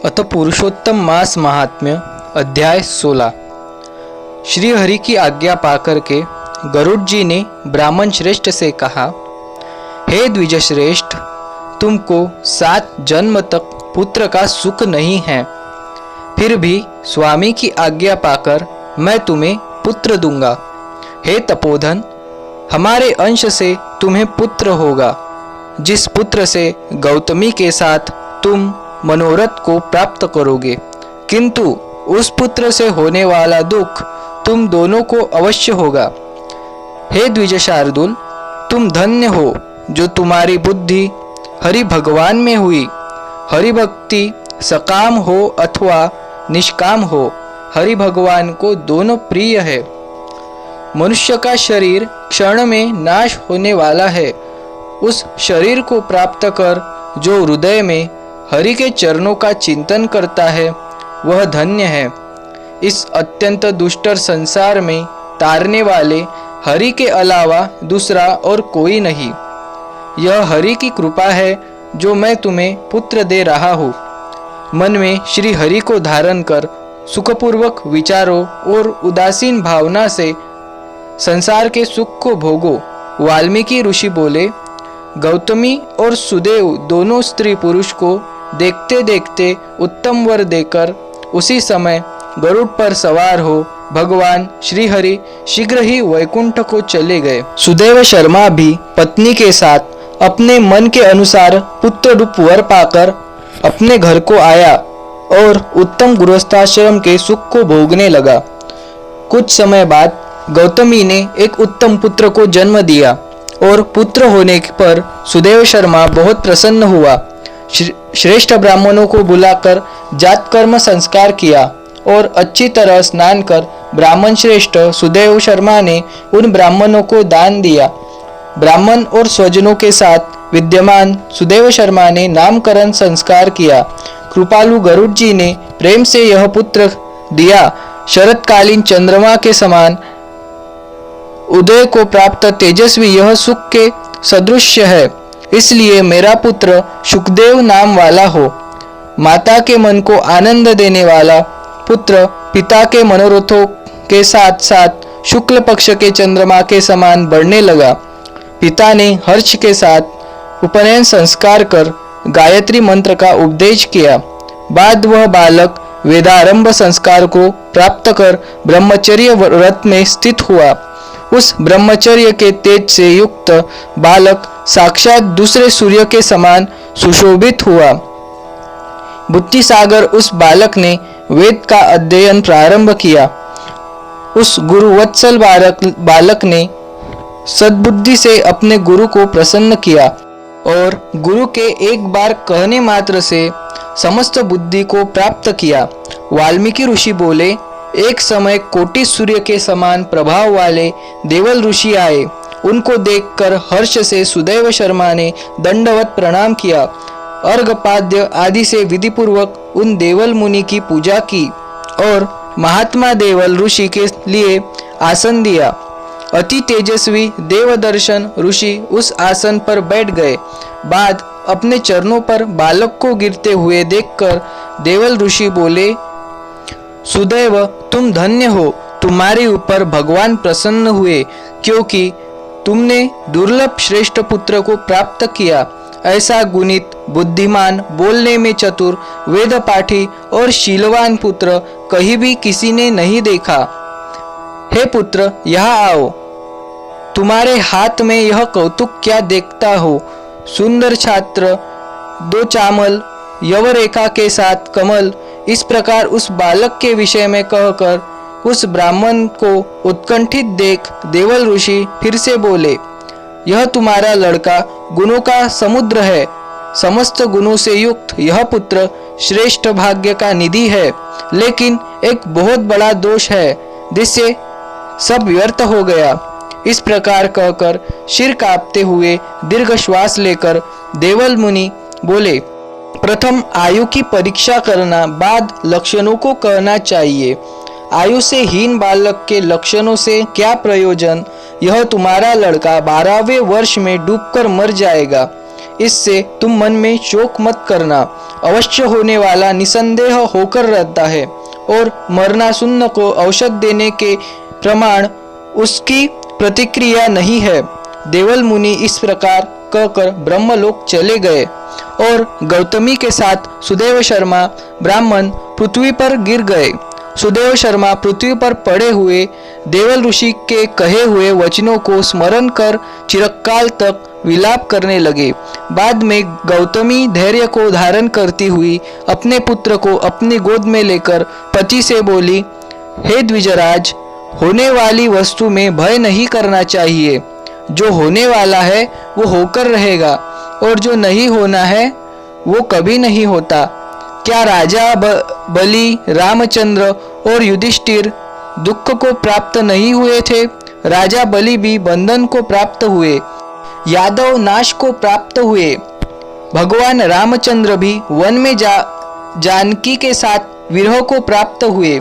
अथ पुरुषोत्तम मास महात्म्य अध्याय 16। श्री हरि की आज्ञा पाकर के गरुड़ जी ने ब्राह्मण श्रेष्ठ से कहा, हे द्विज श्रेष्ठ, तुमको 7 जन्म तक पुत्र का सुख नहीं है, फिर भी स्वामी की आज्ञा पाकर मैं तुम्हें पुत्र दूंगा। हे तपोधन, हमारे अंश से तुम्हें पुत्र होगा, जिस पुत्र से गौतमी के साथ तुम मनोरथ को प्राप्त करोगे, किंतु उस पुत्र से होने वाला दुख तुम दोनों को अवश्य होगा। हे द्विज शार्दूल, तुम धन्य हो जो तुम्हारी बुद्धि हरि भगवान में हुई। हरि भक्ति सकाम हो अथवा निष्काम हो, हरि भगवान को दोनों प्रिय है। मनुष्य का शरीर क्षण में नाश होने वाला है, उस शरीर को प्राप्त कर जो हृदय में हरि के चरणों का चिंतन करता है वह धन्य है। इस अत्यंत दुष्टर संसार में तारने वाले हरि के अलावा दूसरा और कोई नहीं। यह हरि की कृपा है जो मैं तुम्हें पुत्र दे रहा हूँ। मन में श्री हरि को धारण कर सुखपूर्वक विचारों और उदासीन भावना से संसार के सुख को भोगो। वाल्मीकि ऋषि बोले, गौतमी और सुदेव दोनों स्त्री पुरुष को देखते देखते उत्तम वर देकर उसी समय गरुड़ पर सवार हो भगवान श्री हरि शीघ्र ही वैकुंठ को चले गए। सुदेव शर्मा भी पत्नी के साथ अपने मन के अनुसार पुत्र रूप वर पाकर अपने घर को आया और उत्तम गृहस्थाश्रम के सुख को भोगने लगा। कुछ समय बाद गौतमी ने एक उत्तम पुत्र को जन्म दिया और पुत्र होने पर सुदेव शर्मा बहुत प्रसन्न हुआ। श्रेष्ठ ब्राह्मणों को बुलाकर जात कर्म संस्कार किया और अच्छी तरह स्नान कर ब्राह्मण श्रेष्ठ सुदेव शर्मा ने उन ब्राह्मणों को दान दिया। ब्राह्मण और स्वजनों के साथ विद्यमान सुदेव शर्मा ने नामकरण संस्कार किया। कृपालु गरुड़ जी ने प्रेम से यह पुत्र दिया। शरतकालीन चंद्रमा के समान उदय को प्राप्त तेजस्वी यह सुख के सदृश है, इसलिए मेरा पुत्र शुकदेव नाम वाला हो। माता के मन को आनंद देने वाला पुत्र पिता के मनोरथों के साथ साथ शुक्ल पक्ष के चंद्रमा के समान बढ़ने लगा। पिता ने हर्ष के साथ उपनयन संस्कार कर गायत्री मंत्र का उपदेश किया। बाद वह बालक वेदारंभ संस्कार को प्राप्त कर ब्रह्मचर्य व्रत में स्थित हुआ। उस ब्रह्मचर्य के तेज से युक्त बालक साक्षात दूसरे सूर्य के समान सुशोभित हुआ। बुद्धि सागर उस बालक ने वेद का अध्ययन प्रारंभ किया। उस गुरुवत्सल बालक ने सद्बुद्धि से अपने गुरु को प्रसन्न किया और गुरु के एक बार कहने मात्र से समस्त बुद्धि को प्राप्त किया। वाल्मीकि ऋषि बोले, एक समय कोटि सूर्य के समान प्रभाव वाले देवल ऋषि आए। उनको देखकर हर्ष से सुदेव शर्मा ने दंडवत प्रणाम किया। अर्घपाद्य आदि से विधिपूर्वक उन देवल मुनि की पूजा की और महात्मा देवल ऋषि के लिए आसन दिया। अति तेजस्वी देवदर्शन ऋषि उस आसन पर बैठ गए। बाद अपने चरणों पर बालक को गिरते हुए देखकर देवल ऋषि बोले, सुदैव, तुम धन्य हो, तुम्हारे ऊपर भगवान प्रसन्न हुए, क्योंकि तुमने दुर्लभ श्रेष्ठ पुत्र को प्राप्त किया। ऐसा गुणित, बुद्धिमान, बोलने में चतुर, वेद पाठी और शीलवान पुत्र कहीं भी किसी ने नहीं देखा। हे पुत्र, यहाँ आओ। तुम्हारे हाथ में यह कौतुक क्या देखता हो? सुंदर छात्र, 2 चामल, यवरेखा के साथ कमल। इस प्रकार उस बालक के विषय में कहकर उस ब्राह्मण को उत्कंठित देख देवल ऋषि फिर से बोले, यह तुम्हारा लड़का गुणों का समुद्र है। समस्त गुणों से युक्त यह पुत्र श्रेष्ठ भाग्य का निधि है, लेकिन एक बहुत बड़ा दोष है, जिससे सब व्यर्थ हो गया। इस प्रकार कहकर सिर कांपते हुए दीर्घ श्वास लेकर देवल मुनि बोले, प्रथम आयु की परीक्षा करना, बाद लक्षणों को कहना चाहिए। आयु से हीन बालक के लक्षणों से क्या प्रयोजन? यह तुम्हारा लड़का 12वें वर्ष में डूबकर मर जाएगा। इससे तुम मन में शोक मत करना। अवश्य होने वाला निसंदेह होकर रहता है और मरनाशून्य को औषध देने के प्रमाण उसकी प्रतिक्रिया नहीं है। देवल मुनि इस प्रकार कहकर ब्रह्मलोक चले गए और गौतमी के साथ सुदेव शर्मा ब्राह्मण पृथ्वी पर गिर गए। सुदेव शर्मा पृथ्वी पर पड़े हुए देवल ऋषि के कहे हुए वचनों को स्मरण कर चिरकाल तक विलाप करने लगे। बाद में गौतमी धैर्य को धारण करती हुई अपने पुत्र को अपनी गोद में लेकर पति से बोली, हे द्विजराज, होने वाली वस्तु में भय नहीं करना चाहिए। जो होने वाला है वो होकर रहेगा और जो नहीं होना है वो कभी नहीं होता। क्या राजा बलि, रामचंद्र और युधिष्ठिर दुख को प्राप्त नहीं हुए थे? राजा बलि भी बंधन को प्राप्त हुए, यादव नाश को प्राप्त हुए। भगवान रामचंद्र भी वन में जानकी के साथ विरह को प्राप्त हुए।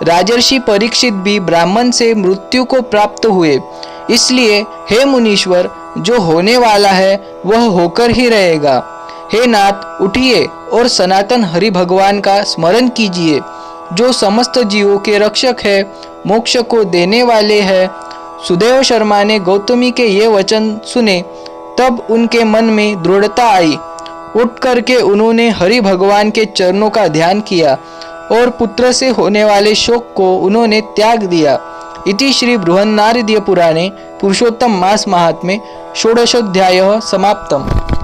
राजर्षि परीक्षित भी ब्राह्मण से मृत्यु को प्राप्त हुए। इसलिए हे मुनीश्वर, जो होने वाला है वह होकर ही रहेगा। हे नाथ, उठिए और सनातन हरि भगवान का स्मरण कीजिए, जो समस्त जीवों के रक्षक है, मोक्ष को देने वाले हैं। सुदेव शर्मा ने गौतमी के ये वचन सुने, तब उनके मन में दृढ़ता आई। उठ करके उन्होंने हरि भगवान के चरणों का ध्यान किया और पुत्र से होने वाले शोक को उन्होंने त्याग दिया। इति श्री बृहन्नारदीय पुराणे पुरुषोत्तम मास महात्म्ये षोडशोऽध्यायः समाप्तम्।